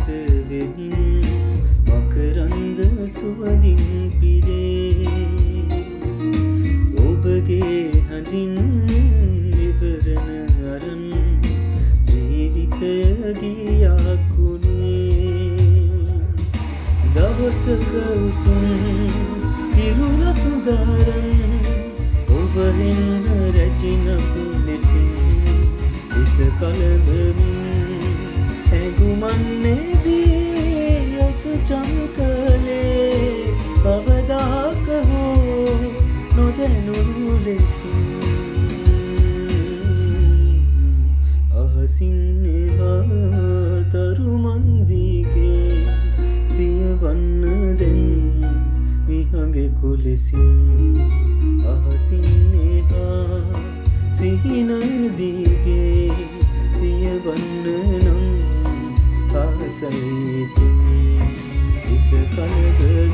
සිත වෙමින් මකරන්ද සුවඳින් පිරේ ඔබගේ හඬින් විවරණ අරන් ජීවිතය ගියක් වුණේ දවසක උතුම් ඉරුණක් දාරන් ඔබ එන්න රැජිනක් ලෙසින් හිත කලබමින් ඇඟුමන්නේදී ඔබ චංකලේ කවදාක හෝ නොදැනුණු ලෙසින් අහසින් එහා තරුමන්දිගේ පියවන්න දැන් විහඟෙකු ලෙසින් අහසින් එහා සිහිනදිගේ පියවන්න නම් ආසයිතින් හිත කලබ